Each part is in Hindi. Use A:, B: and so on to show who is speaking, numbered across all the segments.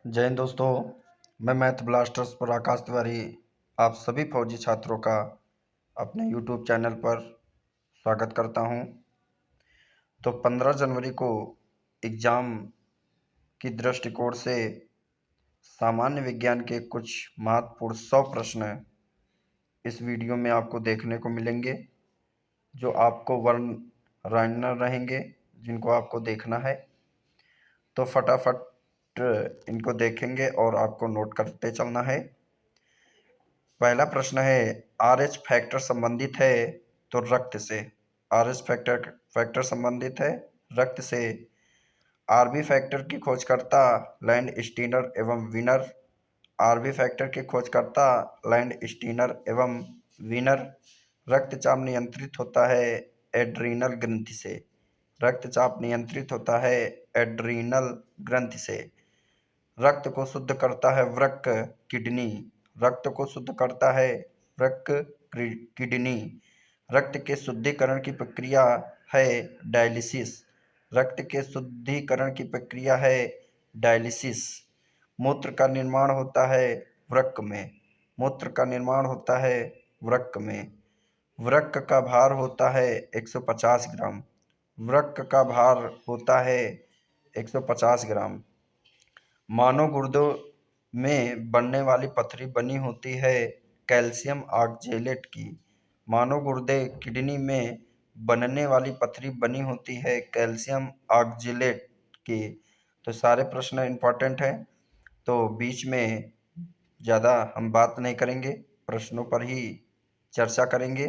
A: जय हिंद दोस्तों। मैं मैथ ब्लास्टर्स पर आकाश तिवारी आप सभी फौजी छात्रों का अपने यूट्यूब चैनल पर स्वागत करता हूं। तो 15 जनवरी को एग्ज़ाम की दृष्टिकोण से सामान्य विज्ञान के कुछ महत्वपूर्ण 100 प्रश्न इस वीडियो में आपको देखने को मिलेंगे, जो आपको वर्णनानुसार रहेंगे, जिनको आपको देखना है। तो फटाफट इनको देखेंगे और आपको नोट करते चलना है। पहला प्रश्न है, RH फैक्टर संबंधित है तो रक्त से। RH फैक्टर संबंधित है रक्त से। RB फैक्टर की खोजकर्ता लैंड स्टीनर एवं विनर। RB फैक्टर की खोजकर्ता लैंड स्टीनर एवं विनर। रक्तचाप नियंत्रित होता है एड्रीनल ग्रंथि से। रक्तचाप नियंत्रित होता है एड्रीनल ग्रंथि से। रक्त को शुद्ध करता है वृक्क किडनी। रक्त को शुद्ध करता है वृक्क किडनी। रक्त के शुद्धिकरण की प्रक्रिया है डायलिसिस। रक्त के शुद्धिकरण की प्रक्रिया है डायलिसिस। मूत्र का निर्माण होता है वृक्क में। मूत्र का निर्माण होता है वृक्क में। वृक्क का भार होता है 150 ग्राम। वृक्क का भार होता है 150 ग्राम। मानव गुर्दों में बनने वाली पथरी बनी होती है कैल्शियम ऑक्जेलेट की। मानव गुर्दे किडनी में बनने वाली पथरी बनी होती है कैल्शियम ऑक्जेलेट की। तो सारे प्रश्न इम्पोर्टेंट हैं, तो बीच में ज़्यादा हम बात नहीं करेंगे, प्रश्नों पर ही चर्चा करेंगे।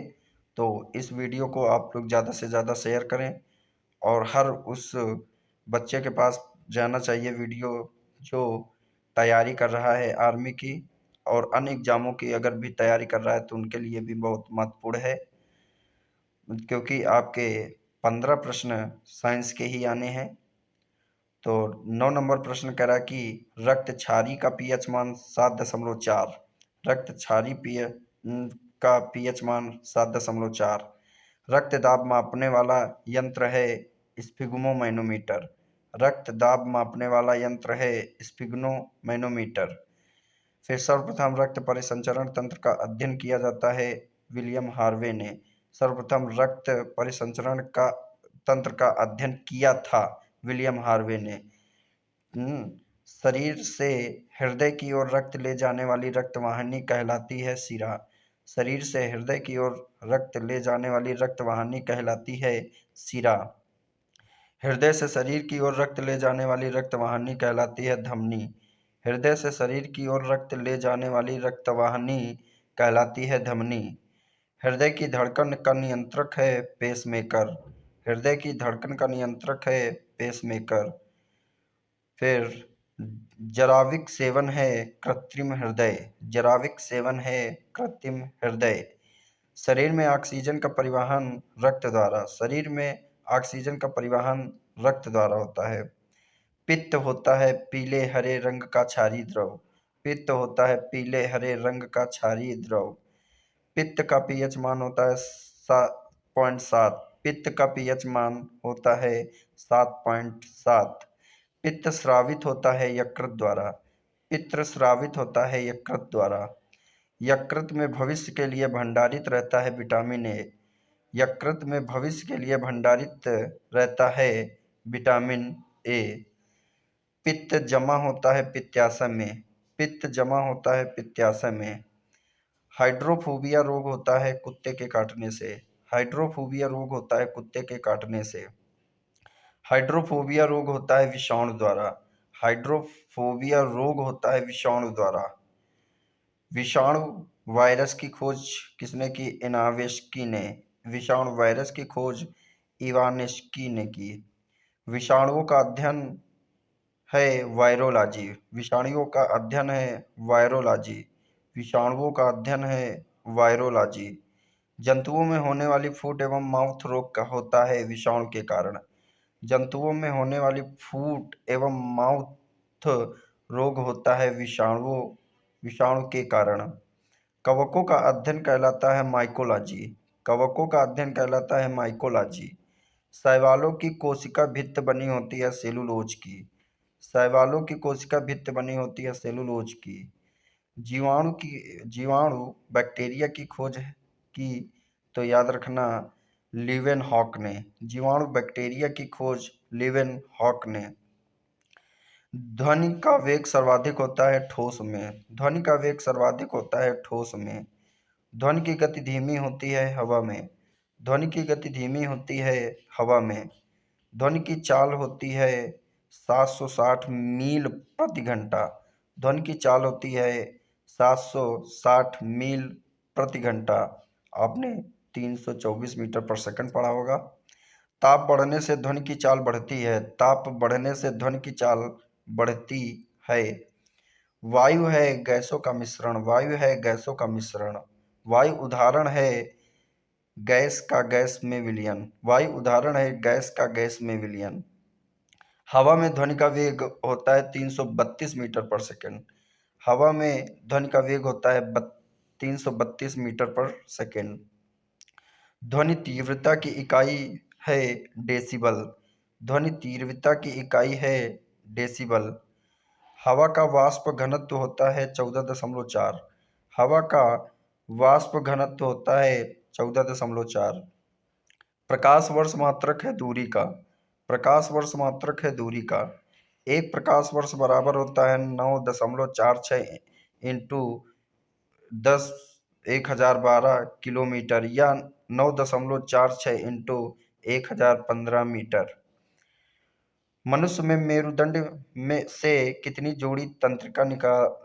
A: तो इस वीडियो को आप लोग ज़्यादा से ज़्यादा शेयर करें और हर उस बच्चे के पास जाना चाहिए वीडियो जो तैयारी कर रहा है आर्मी की और अन्य एग्जामों की अगर भी तैयारी कर रहा है तो उनके लिए भी बहुत महत्वपूर्ण है, क्योंकि आपके 15 प्रश्न साइंस के ही आने हैं। तो 9 नंबर प्रश्न कह रहा है कि रक्त क्षारी का पीएच मान 7.4। रक्त क्षारी का पीएच मान 7.4। रक्त दाब मापने वाला यंत्र है स्फिग्मोमैनोमीटर। रक्त दाब मापने वाला यंत्र है स्फिग्मोमैनोमीटर। फिर सर्वप्रथम रक्त परिसंचरण तंत्र का अध्ययन किया जाता है विलियम हार्वे ने। सर्वप्रथम रक्त परिसंचरण का तंत्र का अध्ययन किया था विलियम हार्वे ने। शरीर से हृदय की ओर रक्त ले जाने वाली रक्तवाहिनी कहलाती है शिरा। शरीर से हृदय की ओर रक्त ले जाने वाली रक्तवाहिनी कहलाती है शिरा। हृदय से शरीर की ओर रक्त ले जाने वाली रक्तवाहिनी कहलाती है धमनी। हृदय से शरीर की ओर रक्त ले जाने वाली रक्तवाहिनी कहलाती है धमनी। हृदय की धड़कन का नियंत्रक है पेसमेकर। हृदय की धड़कन का नियंत्रक है पेसमेकर। फिर जराविक सेवन है कृत्रिम हृदय। जराविक सेवन है कृत्रिम हृदय। शरीर में ऑक्सीजन का परिवहन रक्त द्वारा। शरीर में ऑक्सीजन का परिवहन रक्त द्वारा होता है। पित्त होता है पीले हरे रंग का क्षारीय द्रव। पित्त होता है पीले हरे रंग का क्षारीय द्रव। पित्त का पीएच मान होता है 7.7। पित्त का पीएच मान होता है 7.7। पित्त स्रावित होता है यकृत द्वारा। पित्त स्रावित होता है यकृत द्वारा। यकृत में भविष्य के लिए भंडारित रहता है विटामिन ए। यकृत में भविष्य के लिए भंडारित रहता है विटामिन ए। पित्त जमा होता है पित्ताशय में। पित्त जमा होता है पित्ताशय में। हाइड्रोफोबिया रोग होता है कुत्ते के काटने से। हाइड्रोफोबिया रोग होता है कुत्ते के काटने से। हाइड्रोफोबिया रोग होता है विषाणु द्वारा। हाइड्रोफोबिया रोग होता है विषाणु द्वारा। विषाणु वायरस की खोज किसने की? इवानेस्की ने। विषाणु वायरस की खोज इवानेस्की ने की। विषाणुओं का अध्ययन है वायरोलॉजी। विषाणुओं का अध्ययन है वायरोलॉजी। विषाणुओं का अध्ययन है वायरोलॉजी। जंतुओं में होने वाली फूट एवं माउथ रोग का होता है विषाणु के कारण। जंतुओं में होने वाली फूट एवं माउथ रोग होता है विषाणु के कारण। कवकों का अध्ययन कहलाता है माइकोलॉजी। कवकों का अध्ययन कहलाता है माइकोलॉजी। शैवालों की कोशिका भित्त बनी होती है सेलुलोज की। शैवालों की कोशिका भित्ति बनी होती है सेलुलोज की। जीवाणु बैक्टीरिया की खोज की तो याद रखना लीवेनहॉक ने। जीवाणु बैक्टीरिया की खोज लीवेनहॉक ने। ध्वनि का वेग सर्वाधिक होता है ठोस में। ध्वनि का वेग सर्वाधिक होता है ठोस में। ध्वनि की गति धीमी होती है हवा में। ध्वनि की गति धीमी होती है हवा में। ध्वनि की चाल होती है 760 मील प्रति घंटा। ध्वनि की चाल होती है 760 मील प्रति घंटा। आपने 324 मीटर पर सेकंड पढ़ा होगा। ताप बढ़ने से ध्वनि की चाल बढ़ती है। ताप बढ़ने से ध्वनि की चाल बढ़ती है। वायु है गैसों का मिश्रण। वायु है गैसों का मिश्रण। वायु उदाहरण है गैस का गैस में विलयन। वायु उदाहरण है गैस का गैस में विलयन। हवा में ध्वनि का वेग होता है 332 मीटर पर सेकंड। हवा में ध्वनि का वेग होता है 332 मीटर पर सेकंड। ध्वनि तीव्रता की इकाई है डेसिबल। ध्वनि तीव्रता की इकाई है डेसिबल। हवा का वाष्प घनत्व होता है 14.4। हवा का वाष्प घनत्व होता है 14.4। प्रकाश वर्ष मात्रक है दूरी का। प्रकाश वर्ष मात्रक है दूरी का। एक प्रकाश वर्ष बराबर होता है 9.46 इंटू 1012 किलोमीटर या 9.46 इंटू 1015 मीटर। मनुष्य में मेरुदंड में से कितनी जोड़ी तंत्रिका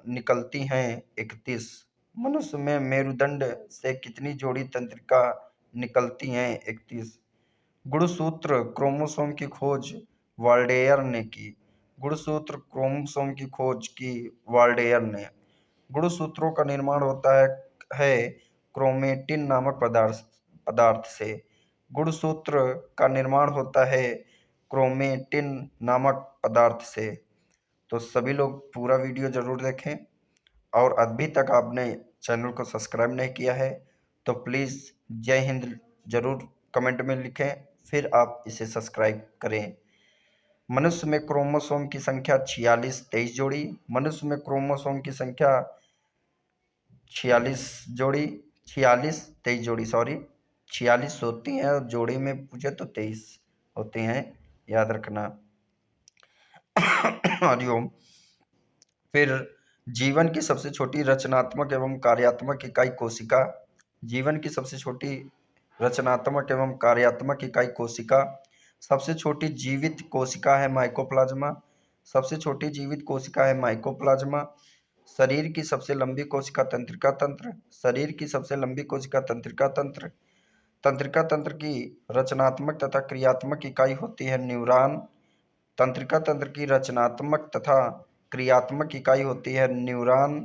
A: निकलती हैं? 31। मनुष्य में मेरुदंड से कितनी जोड़ी तंत्रिका निकलती हैं? 31। गुणसूत्र क्रोमोसोम की खोज वाल्डेयर ने की। गुणसूत्र क्रोमोसोम की खोज की वाल्डेयर ने। गुणसूत्रों का निर्माण होता है क्रोमेटिन नामक पदार्थ से। गुणसूत्र का निर्माण होता है क्रोमेटिन नामक पदार्थ से। तो सभी लोग पूरा वीडियो जरूर देखें और अभी तक आपने चैनल को सब्सक्राइब नहीं किया है तो प्लीज़ जय हिंद जरूर कमेंट में लिखें, फिर आप इसे सब्सक्राइब करें। मनुष्य में क्रोमोसोम की संख्या 46-23 जोड़ी। मनुष्य में क्रोमोसोम की संख्या 46 जोड़ी 46-23 जोड़ी 46 होती हैं और जोड़ी में पूछे तो 23 होती हैं, याद रखना। हरिओम। फिर जीवन की सबसे छोटी रचनात्मक एवं कार्यात्मक इकाई कोशिका। जीवन की सबसे छोटी रचनात्मक एवं कार्यात्मक इकाई कोशिका। सबसे छोटी जीवित कोशिका है माइकोप्लाज्मा। सबसे छोटी जीवित कोशिका है माइकोप्लाज्मा। शरीर की सबसे लंबी कोशिका तंत्रिका तंत्र। शरीर की सबसे लंबी कोशिका तंत्रिका तंत्र। तंत्रिका तंत्र की रचनात्मक तथा क्रियात्मक इकाई होती है न्यूरॉन। तंत्रिका तंत्र की रचनात्मक तथा क्रियात्मक इकाई होती है न्यूरॉन।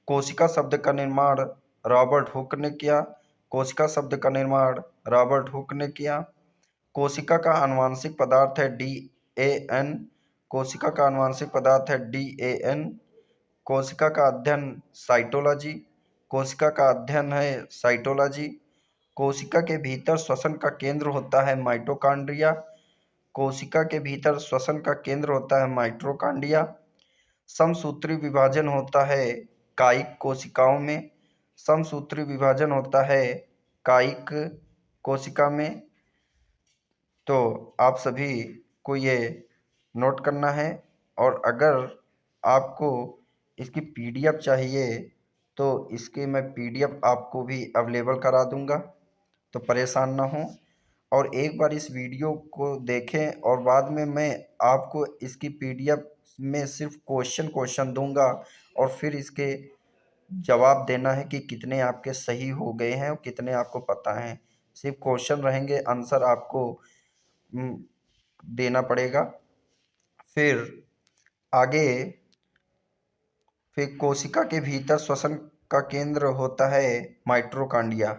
A: कोशिका शब्द का निर्माण रॉबर्ट हुक ने किया। कोशिका शब्द का निर्माण रॉबर्ट हुक ने किया। कोशिका का आनुवांशिक पदार्थ है DNA। कोशिका का आनुवांशिक पदार्थ है DAN। कोशिका का अध्ययन साइटोलॉजी। कोशिका का अध्ययन है साइटोलॉजी। कोशिका के भीतर श्वसन का केंद्र होता है माइटोकॉन्ड्रिया। कोशिका के भीतर श्वसन का केंद्र होता है माइटोकॉन्ड्रिया। समसूत्री विभाजन होता है कायिक कोशिकाओं में। समसूत्री विभाजन होता है कायिक कोशिका में। तो आप सभी को ये नोट करना है और अगर आपको इसकी PDF चाहिए तो इसकी मैं PDF आपको भी अवेलेबल करा दूंगा, तो परेशान ना हो। और एक बार इस वीडियो को देखें और बाद में मैं आपको इसकी PDF में सिर्फ क्वेश्चन दूंगा और फिर इसके जवाब देना है कि कितने आपके सही हो गए हैं और कितने आपको पता हैं। सिर्फ क्वेश्चन रहेंगे, आंसर आपको देना पड़ेगा। फिर आगे, फिर कोशिका के भीतर श्वसन का केंद्र होता है माइटोकॉन्ड्रिया।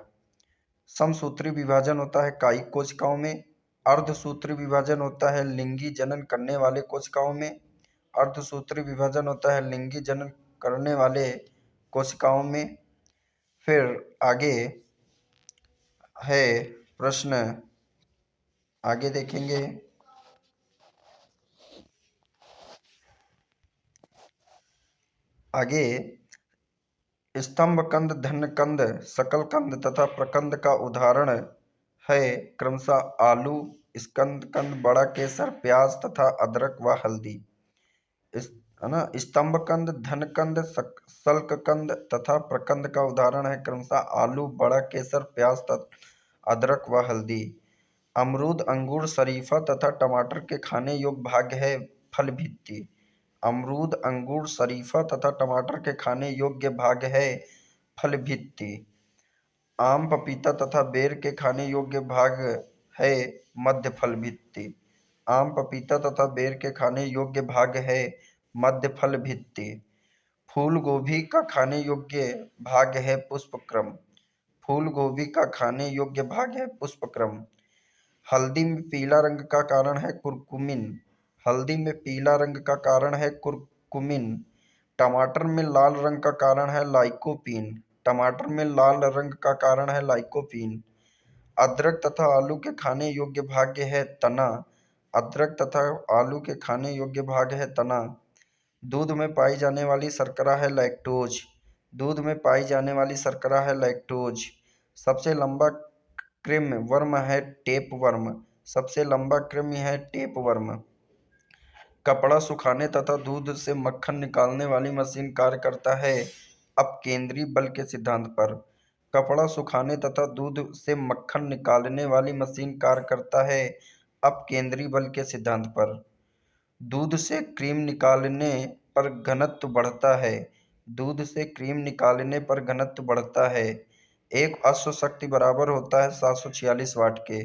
A: समसूत्री विभाजन होता है कायिक कोशिकाओं में। अर्धसूत्री विभाजन होता है लिंगी जनन करने वाले कोशिकाओं में। अर्धसूत्री विभाजन होता है लिंगी जनन करने वाले कोशिकाओं में। फिर आगे है प्रश्न, आगे देखेंगे। आगे स्तंभकंद, धनकंद, शकलकंद तथा प्रकंद का उदाहरण है क्रमशः आलू, स्कंदकंद, बड़ा केसर, प्याज तथा अदरक व हल्दी। इस है ना, स्तंभकंद, धनकंद, शल्ककंद तथा प्रकंद का उदाहरण है क्रमशः आलू, बड़ा केसर, प्याज तथा अदरक व हल्दी। अमरूद, अंगूर, शरीफा तथा टमाटर के खाने योग्य भाग है फल भित्ति। अमरूद, अंगूर, शरीफा तथा टमाटर के खाने योग्य भाग है फल भित्ति। आम, पपीता तथा बेर के खाने योग्य भाग है मध्य फल भित्ति। आम, पपीता तथा बेर के खाने योग्य भाग है मध्य फल भित्ति। फूल गोभी का खाने योग्य भाग है पुष्पक्रम। फूल गोभी का खाने योग्य भाग है पुष्पक्रम। हल्दी में पीला रंग का कारण है कुरकुमिन। हल्दी में पीला रंग का कारण है कुरकुमिन। टमाटर में लाल रंग का कारण है लाइकोपीन। टमाटर में लाल रंग का कारण है लाइकोपीन। अदरक तथा आलू के खाने योग्य भाग है तना। अदरक तथा आलू के खाने योग्य भाग है तना। दूध में पाई जाने वाली शर्करा है लैक्टोज। दूध में पाई जाने वाली शर्करा है लैक्टोज। सबसे लंबा कृमि वर्म है टेपवर्म। सबसे लंबा कृमि है टेपवर्म। कपड़ा सुखाने तथा दूध से मक्खन निकालने वाली मशीन कार्य करता है अपकेंद्री बल के सिद्धांत पर। कपड़ा सुखाने तथा दूध से मक्खन निकालने वाली मशीन कार्य करता है अपकेंद्री बल के सिद्धांत पर। दूध से क्रीम निकालने पर घनत्व बढ़ता है। दूध से क्रीम निकालने पर घनत्व बढ़ता है। एक अश्व शक्ति बराबर होता है 746 वाट के।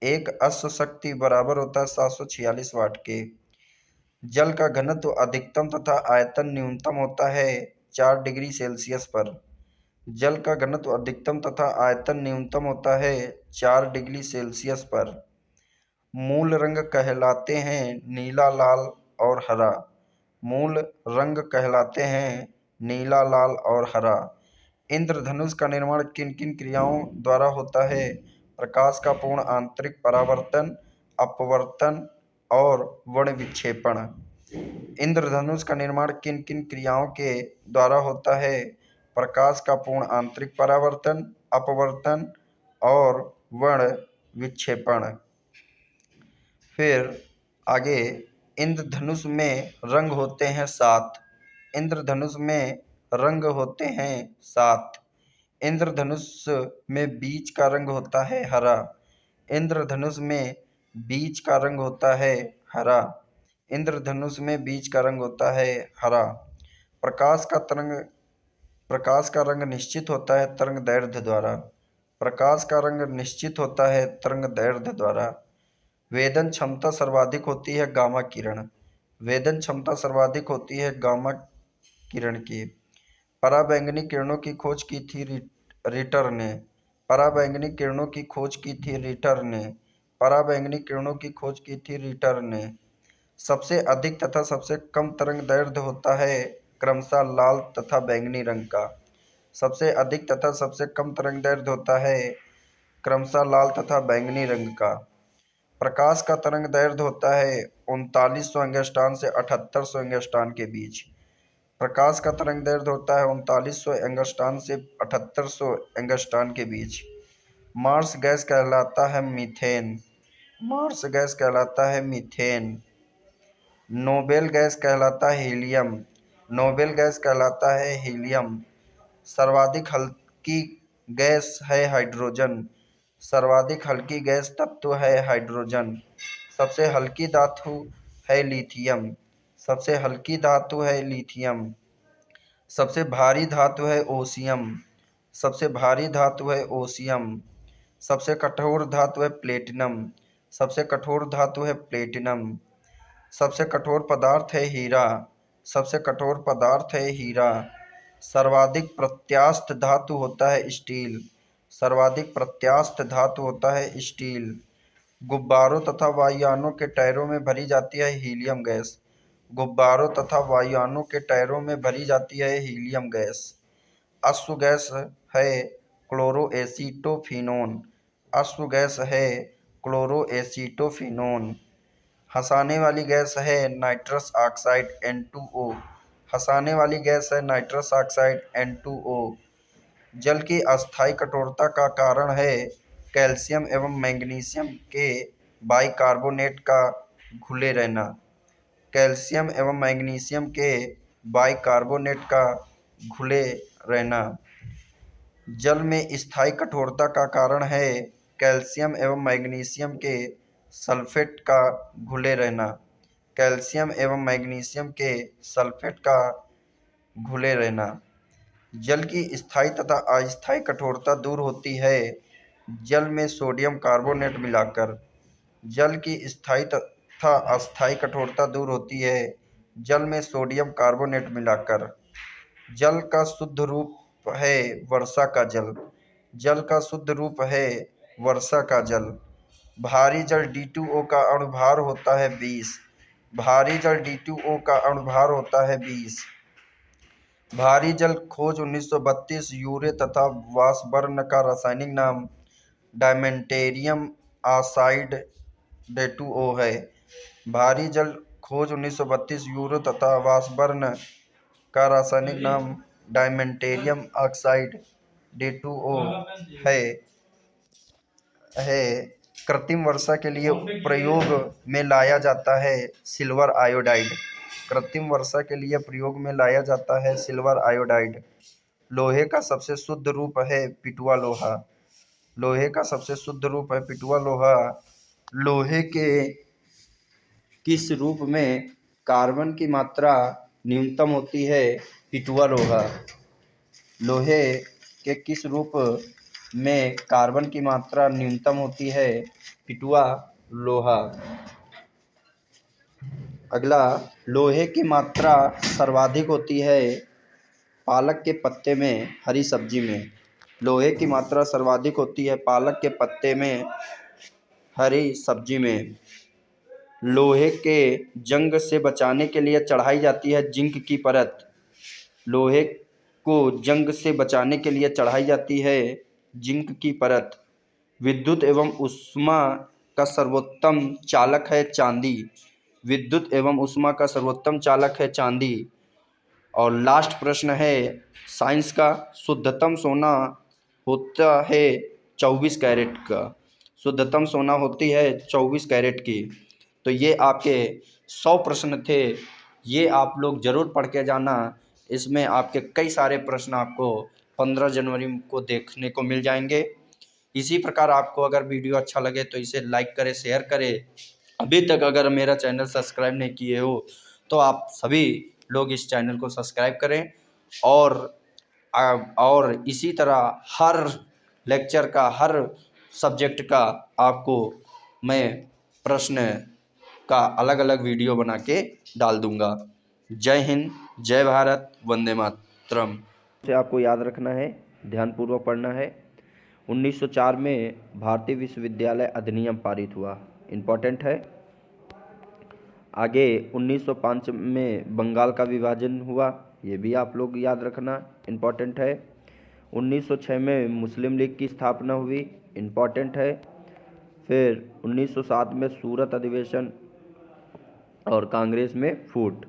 A: एक अश्व शक्ति बराबर होता है 746 वाट के। जल का घनत्व अधिकतम तथा आयतन न्यूनतम होता है 4 डिग्री सेल्सियस पर। जल का घनत्व अधिकतम तथा आयतन न्यूनतम होता है 4 डिग्री सेल्सियस पर। मूल रंग कहलाते हैं नीला, लाल और हरा। मूल रंग कहलाते हैं नीला, लाल और हरा। इंद्रधनुष का निर्माण किन किन क्रियाओं द्वारा होता है? प्रकाश का पूर्ण आंतरिक परावर्तन, अपवर्तन और वर्ण विक्षेपण। इंद्रधनुष का निर्माण किन किन क्रियाओं के द्वारा होता है? प्रकाश का पूर्ण आंतरिक परावर्तन, अपवर्तन और वर्ण विक्षेपण। फिर आगे इंद्रधनुष में रंग होते हैं 7। इंद्रधनुष में रंग होते हैं 7। इंद्रधनुष में बीच का रंग होता है हरा। इंद्रधनुष में बीच का रंग होता है हरा। इंद्रधनुष में बीच का रंग होता है हरा। प्रकाश का रंग निश्चित होता है तरंग दैर्ध्य द्वारा। प्रकाश का रंग निश्चित होता है तरंग दैर्ध्य द्वारा। वेदन क्षमता सर्वाधिक होती है गामा किरण। वेदन क्षमता सर्वाधिक होती है गामा किरण की। पराबैंगनी किरणों की खोज की थी रिटर ने। पराबैंगनी किरणों की खोज की थी रिटर ने। पराबैंगनी किरणों की खोज की थी रिटर ने। सबसे अधिक तथा सबसे कम तरंग दैर्ध्य होता है क्रमशः लाल तथा बैंगनी रंग का। सबसे अधिक तथा सबसे कम तरंग दैर्ध्य होता है क्रमशः लाल तथा बैंगनी रंग का। प्रकाश का तरंग दैर्ध्य होता है 3900 एंगस्ट्रॉम से 7800 एंगस्ट्रॉम के बीच। प्रकाश का तरंग दैर्ध्य होता है 3900 एंगस्ट्रॉम से 7800 एंगस्ट्रॉम के बीच। मार्स गैस कहलाता है मीथेन। मार्स गैस कहलाता है मीथेन। नोबेल गैस कहलाता है हीलियम। नोबेल गैस कहलाता है हीलियम। सर्वाधिक हल्की गैस है हाइड्रोजन। सर्वाधिक हल्की गैस तत्व है हाइड्रोजन। सबसे हल्की धातु है लिथियम। सबसे हल्की धातु है लिथियम। सबसे भारी धातु है ओसियम। सबसे भारी धातु है ओसियम। सबसे कठोर धातु है प्लेटिनम। सबसे कठोर धातु है प्लेटिनम। सबसे कठोर पदार्थ है हीरा। सबसे कठोर पदार्थ है हीरा। सर्वाधिक प्रत्यास्थ धातु होता है स्टील। सर्वाधिक प्रत्यास्थ धातु होता है स्टील। गुब्बारों तथा वायुयानों के टायरों में भरी जाती है हीलियम गैस। गुब्बारों तथा वायुयानों के टायरों में भरी जाती है हीलियम गैस। अश्व गैस है क्लोरोएसीटोफिनोन। अश्व गैस है क्लोरोएसीटोफिनोन। हंसाने वाली गैस है नाइट्रस ऑक्साइड N2O। फंसाने वाली गैस है नाइट्रस ऑक्साइड N2O। जल की अस्थायी कठोरता का कारण है कैल्शियम एवं मैग्नीशियम के बाइकार्बोनेट का घुले रहना। कैल्शियम एवं मैग्नीशियम के बाइकार्बोनेट का घुले रहना। जल में स्थायी कठोरता का कारण है कैल्शियम एवं मैग्नीशियम के सल्फेट का घुले रहना। कैल्शियम एवं मैग्नीशियम के सल्फेट का घुले रहना। जल की स्थायी तथा अस्थायी कठोरता दूर होती है जल में सोडियम कार्बोनेट मिलाकर। जल की स्थायी तथा अस्थायी कठोरता दूर होती है जल में सोडियम कार्बोनेट मिलाकर। जल का शुद्ध रूप है वर्षा का जल। जल का शुद्ध रूप है वर्षा का जल। भारी जल D2O का अणुभार होता है 20। भारी जल D2O का अणुभार होता है 20। भारी जल खोज 1932 यूरे तथा वाष्पबर्न का रासायनिक नाम डायमेंटेरियम ऑक्साइड D2O है। भारी जल खोज 1932 यूरो तथा वाष्पबर्न का रासायनिक नाम डायमेंटेरियम ऑक्साइड D2O है। कृत्रिम वर्षा के लिए प्रयोग में लाया जाता है सिल्वर आयोडाइड। कृत्रिम वर्षा के लिए प्रयोग में लाया जाता है सिल्वर आयोडाइड। लोहे का सबसे शुद्ध रूप है पिटुआ लोहा। लोहे का सबसे शुद्ध रूप है पिटुआ लोहा। लोहे के किस रूप में कार्बन की मात्रा न्यूनतम होती है पिटुआ लोहा। लोहे के किस रूप में कार्बन की मात्रा न्यूनतम होती है पिटुआ लोहा। अगला, लोहे की मात्रा सर्वाधिक होती है पालक के पत्ते में हरी सब्जी में। लोहे की मात्रा सर्वाधिक होती है पालक के पत्ते में हरी सब्जी में। लोहे के जंग से बचाने के लिए चढ़ाई जाती है जिंक की परत। लोहे को जंग से बचाने के लिए चढ़ाई जाती है जिंक की परत। विद्युत एवं ऊष्मा का सर्वोत्तम चालक है चांदी। विद्युत एवं ऊष्मा का सर्वोत्तम चालक है चांदी। और लास्ट प्रश्न है साइंस का, शुद्धतम सोना होता है 24 कैरेट का। शुद्धतम सोना होती है 24 कैरेट की। तो ये आपके 100 प्रश्न थे, ये आप लोग ज़रूर पढ़ के जाना। इसमें आपके कई सारे प्रश्न आपको 15 जनवरी को देखने को मिल जाएंगे। इसी प्रकार आपको अगर वीडियो अच्छा लगे तो इसे लाइक करें, शेयर करें। अभी तक अगर मेरा चैनल सब्सक्राइब नहीं किए हो तो आप सभी लोग इस चैनल को सब्सक्राइब करें। और इसी तरह हर लेक्चर का, हर सब्जेक्ट का आपको मैं प्रश्न का अलग अलग वीडियो बना के डाल दूंगा। जय हिंद, जय भारत, वंदे मातरम। से आपको याद रखना है, ध्यानपूर्वक पढ़ना है। 1904 में भारतीय विश्वविद्यालय अधिनियम पारित हुआ, इम्पोर्टेंट है। आगे 1905 में बंगाल का विभाजन हुआ, ये भी आप लोग याद रखना, इम्पोर्टेंट है। 1906 में मुस्लिम लीग की स्थापना हुई, इम्पोर्टेंट है। फिर 1907 में सूरत अधिवेशन और कांग्रेस में फूट।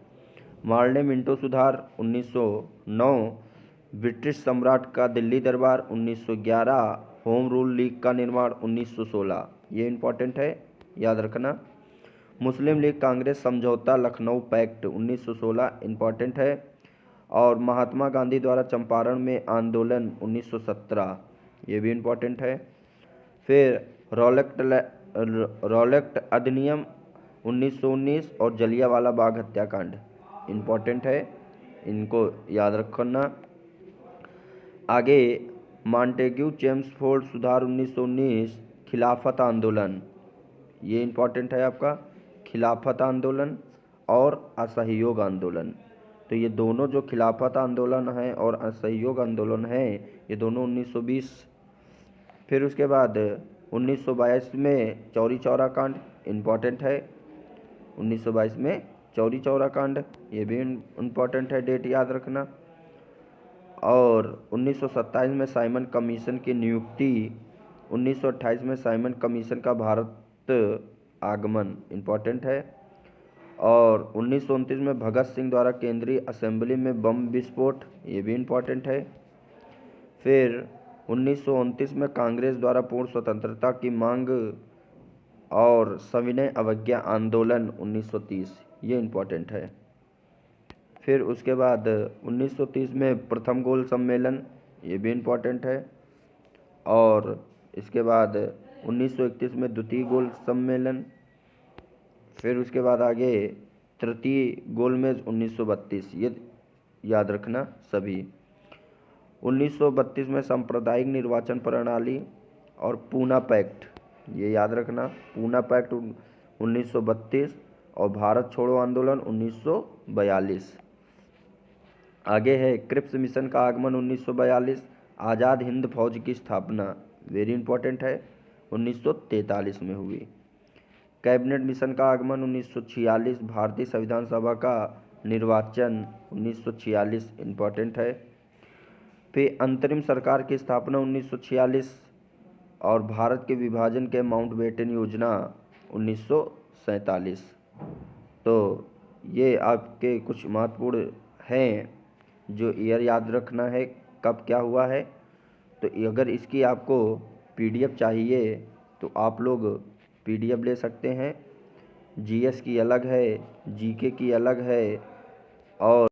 A: मार्ले मिंटो सुधार 1909। ब्रिटिश सम्राट का दिल्ली दरबार 1911। होम रूल लीग का निर्माण 1916, ये इम्पोर्टेंट है, याद रखना। मुस्लिम लीग कांग्रेस समझौता लखनऊ पैक्ट 1916, इम्पोर्टेंट है। और महात्मा गांधी द्वारा चंपारण में आंदोलन 1917, ये भी इम्पोर्टेंट है। फिर रॉलेक्ट अधिनियम 1919 और जलियांवाला बाग हत्याकांड, इम्पोर्टेंट है, इनको याद रखना। आगे मॉन्टेग्यू चेम्सफोर्ड सुधार 1919, खिलाफत आंदोलन, ये इम्पोर्टेंट है आपका, खिलाफत आंदोलन और असहयोग आंदोलन। तो ये दोनों जो खिलाफत आंदोलन है और असहयोग आंदोलन है, ये दोनों 1920। फिर उसके बाद 1922 में चौरी चौरा कांड, इम्पोर्टेंट है। 1922 में चौरी चौरा कांड, ये भी इम्पोर्टेंट है, डेट याद रखना। और 1927 में साइमन कमीशन की नियुक्ति। 1928 में साइमन कमीशन का भारत आगमन, इम्पोर्टेंट है। और 1929 में भगत सिंह द्वारा केंद्रीय असेंबली में बम विस्फोट, ये भी इम्पोर्टेंट है। फिर 1929 में कांग्रेस द्वारा पूर्ण स्वतंत्रता की मांग और सविनय अवज्ञा आंदोलन 1930, ये इम्पोर्टेंट है। फिर उसके बाद 1930 में प्रथम गोल सम्मेलन, ये भी इम्पोर्टेंट है। और इसके बाद 1931 में द्वितीय गोल सम्मेलन। फिर उसके बाद आगे तृतीय गोलमेज 1932, ये याद रखना सभी। 1932 में सांप्रदायिक निर्वाचन प्रणाली और पूना पैक्ट, ये याद रखना। पूना पैक्ट 1932 और भारत छोड़ो आंदोलन 1942। आगे है क्रिप्स मिशन का आगमन 1942। आज़ाद हिंद फौज की स्थापना, वेरी इंपॉर्टेंट है, 1943 में हुई। कैबिनेट मिशन का आगमन 1946। भारतीय संविधान सभा का निर्वाचन 1946, इम्पोर्टेंट है। फिर अंतरिम सरकार की स्थापना 1946 और भारत के विभाजन के माउंटबेटन योजना 1947। तो ये आपके कुछ महत्वपूर्ण हैं जो ईयर याद रखना है, कब क्या हुआ है। तो अगर इसकी आपको पीडीएफ चाहिए तो आप लोग पीडीएफ ले सकते हैं। जीएस की अलग है, जीके की अलग है और